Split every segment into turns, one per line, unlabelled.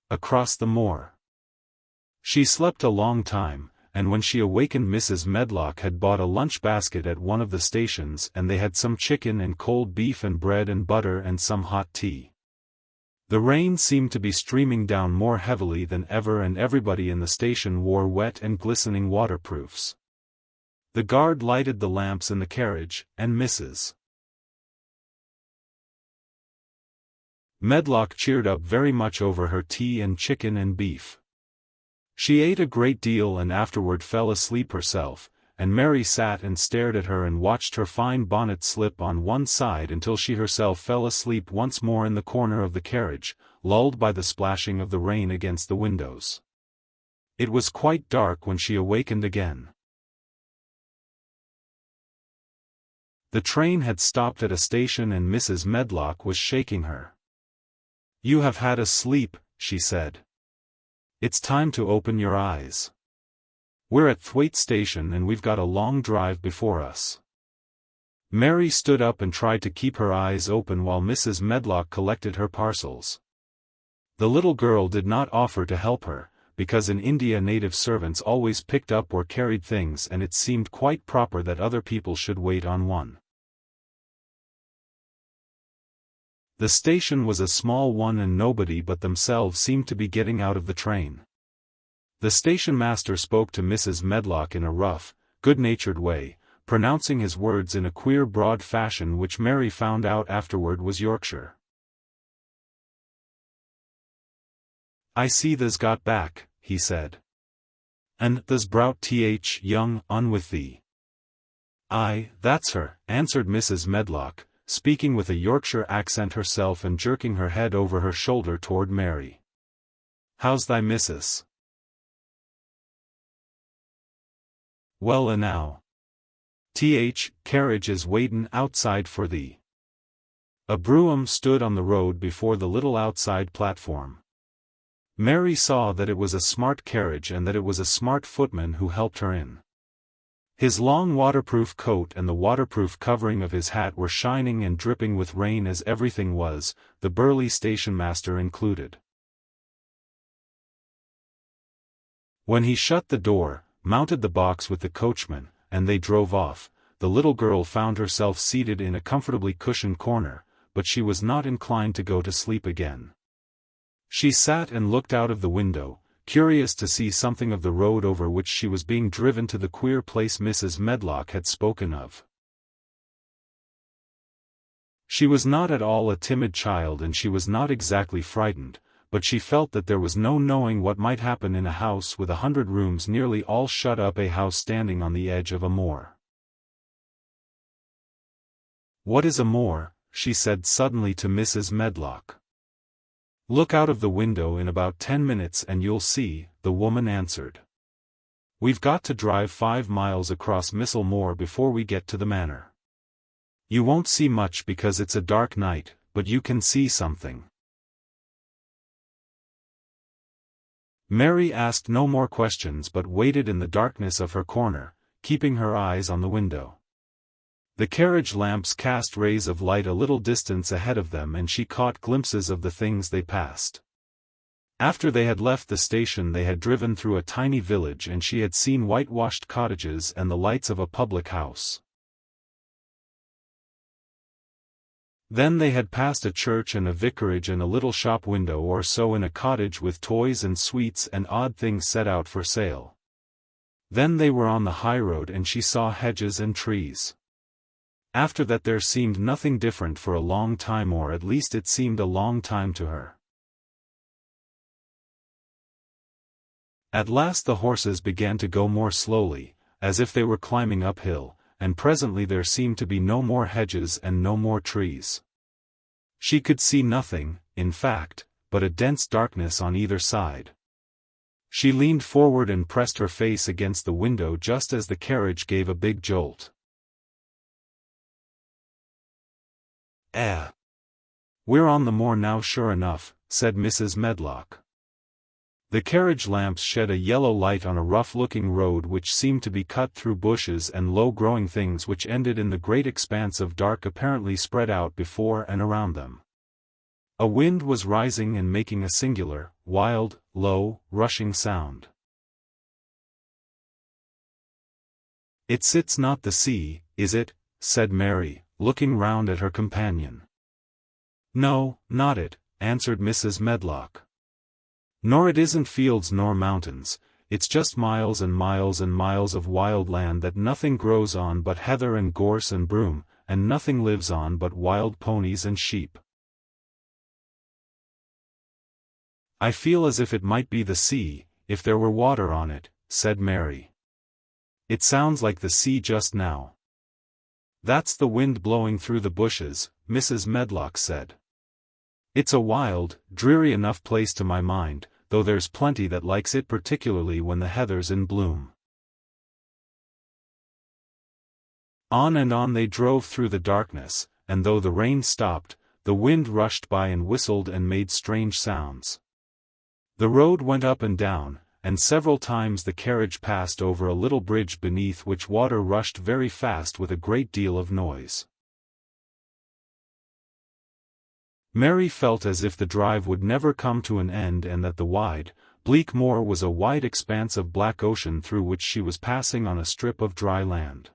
across the moor. She slept a long time, and when she awakened Mrs. Medlock had bought a lunch basket at one of the stations and they had some chicken and cold beef and bread and butter and some hot tea. The rain seemed to be streaming down more heavily than ever and everybody in the station wore wet and glistening waterproofs. The guard lighted the lamps in the carriage, and Mrs. Medlock cheered up very much over her tea and chicken and beef. She ate a great deal and afterward fell asleep herself, and Mary sat and stared at her and watched her fine bonnet slip on one side until she herself fell asleep once more in the corner of the carriage, lulled by the splashing of the rain against the windows. It was quite dark when she awakened again. The train had stopped at a station and Mrs. Medlock was shaking her. "You have had a sleep," she said. "It's time to open your eyes. We're at Thwaite Station and we've got a long drive before us." Mary stood up and tried to keep her eyes open while Mrs. Medlock collected her parcels. The little girl did not offer to help her, because in India native servants always picked up or carried things and it seemed quite proper that other people should wait on one. The station was a small one and nobody but themselves seemed to be getting out of the train. The station master spoke to Mrs. Medlock in a rough, good-natured way, pronouncing his words in a queer broad fashion which Mary found out afterward was Yorkshire. "I see tha's got back," he said. "And tha's browt th young un with thee." "Aye, that's her," answered Mrs. Medlock, speaking with a Yorkshire accent herself and jerking her head over her shoulder toward Mary. "How's thy missus?" "Well enow. Carriage is waitin' outside for thee." A brougham stood on the road before the little outside platform. Mary saw that it was a smart carriage and that it was a smart footman who helped her in. His long waterproof coat and the waterproof covering of his hat were shining and dripping with rain as everything was, the burly station master included. When he shut the door, mounted the box with the coachman, and they drove off, the little girl found herself seated in a comfortably cushioned corner, but she was not inclined to go to sleep again. She sat and looked out of the window, curious to see something of the road over which she was being driven to the queer place Mrs. Medlock had spoken of. She was not at all a timid child and she was not exactly frightened, but she felt that there was no knowing what might happen in a house with 100 rooms nearly all shut up, a house standing on the edge of a moor. "What is a moor?" she said suddenly to Mrs. Medlock. "Look out of the window in about 10 minutes and you'll see," the woman answered. "We've got to drive 5 miles across Missel Moor before we get to the manor. You won't see much because it's a dark night, but you can see something." Mary asked no more questions but waited in the darkness of her corner, keeping her eyes on the window. The carriage lamps cast rays of light a little distance ahead of them and she caught glimpses of the things they passed. After they had left the station they had driven through a tiny village and she had seen whitewashed cottages and the lights of a public house. Then they had passed a church and a vicarage and a little shop window or so in a cottage with toys and sweets and odd things set out for sale. Then they were on the high road and she saw hedges and trees. After that there seemed nothing different for a long time, or at least it seemed a long time to her. At last the horses began to go more slowly, as if they were climbing uphill, and presently there seemed to be no more hedges and no more trees. She could see nothing, in fact, but a dense darkness on either side. She leaned forward and pressed her face against the window just as the carriage gave a big jolt. "We're on the moor now sure enough," said Mrs. Medlock. The carriage lamps shed a yellow light on a rough-looking road which seemed to be cut through bushes and low-growing things which ended in the great expanse of dark apparently spread out before and around them. A wind was rising and making a singular, wild, low, rushing sound. "It's not the sea, is it?" said Mary, looking round at her companion. "No, not it," answered Mrs. Medlock. "Nor it isn't fields nor mountains, it's just miles and miles and miles of wild land that nothing grows on but heather and gorse and broom, and nothing lives on but wild ponies and sheep." "I feel as if it might be the sea, if there were water on it," said Mary. "It sounds like the sea just now." "That's the wind blowing through the bushes," Mrs. Medlock said. "It's a wild, dreary enough place to my mind, though there's plenty that likes it, particularly when the heather's in bloom." On and on they drove through the darkness, and though the rain stopped, the wind rushed by and whistled and made strange sounds. The road went up and down, and several times the carriage passed over a little bridge beneath which water rushed very fast with a great deal of noise. Mary felt as if the drive would never come to an end and that the wide, bleak moor was a wide expanse of black ocean through which she was passing on a strip of dry land.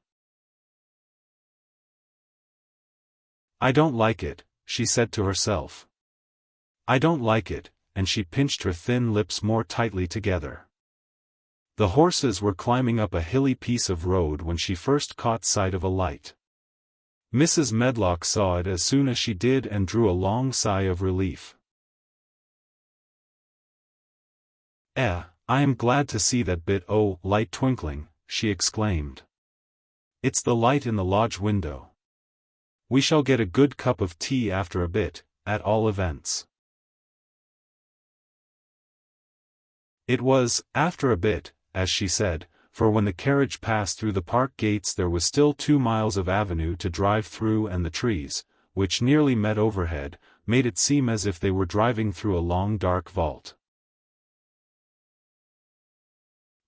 "I don't like it," she said to herself. "I don't like it," and she pinched her thin lips more tightly together. The horses were climbing up a hilly piece of road when she first caught sight of a light. Mrs. Medlock saw it as soon as she did and drew a long sigh of relief. I am glad to see that bit o' light twinkling," she exclaimed. "It's the light in the lodge window. We shall get a good cup of tea after a bit, at all events." It was, after a bit, as she said, for when the carriage passed through the park gates there was still 2 miles of avenue to drive through, and the trees, which nearly met overhead, made it seem as if they were driving through a long dark vault.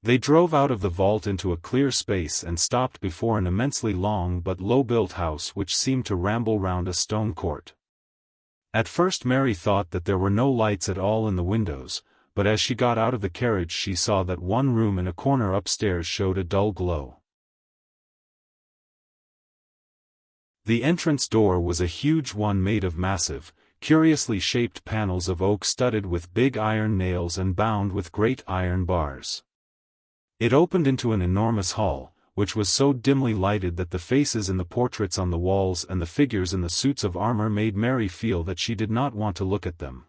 They drove out of the vault into a clear space and stopped before an immensely long but low-built house which seemed to ramble round a stone court. At first Mary thought that there were no lights at all in the windows, but as she got out of the carriage she saw that one room in a corner upstairs showed a dull glow. The entrance door was a huge one made of massive, curiously shaped panels of oak studded with big iron nails and bound with great iron bars. It opened into an enormous hall, which was so dimly lighted that the faces in the portraits on the walls and the figures in the suits of armor made Mary feel that she did not want to look at them.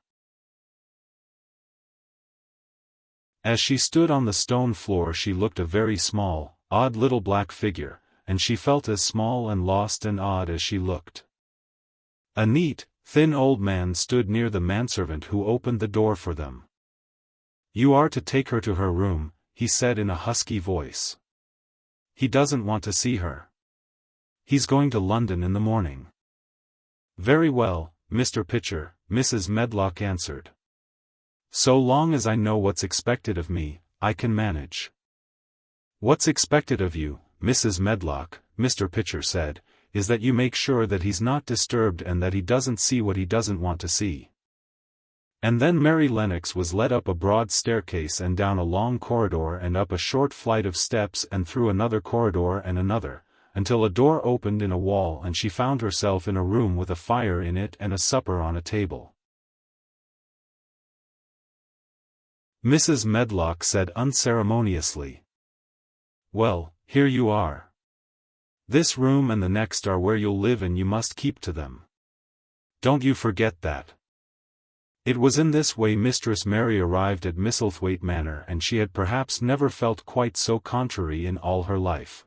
As she stood on the stone floor she looked a very small, odd little black figure, and she felt as small and lost and odd as she looked. A neat, thin old man stood near the manservant who opened the door for them. "You are to take her to her room," he said in a husky voice. "He doesn't want to see her. He's going to London in the morning." "Very well, Mr. Pitcher," Mrs. Medlock answered. "So long as I know what's expected of me, I can manage." "What's expected of you, Mrs. Medlock," Mr. Pitcher said, "is that you make sure that he's not disturbed and that he doesn't see what he doesn't want to see." And then Mary Lennox was led up a broad staircase and down a long corridor and up a short flight of steps and through another corridor and another, until a door opened in a wall and she found herself in a room with a fire in it and a supper on a table. Mrs. Medlock said unceremoniously, "Well, here you are. This room and the next are where you'll live and you must keep to them. Don't you forget that." It was in this way Mistress Mary arrived at Misselthwaite Manor, and she had perhaps never felt quite so contrary in all her life.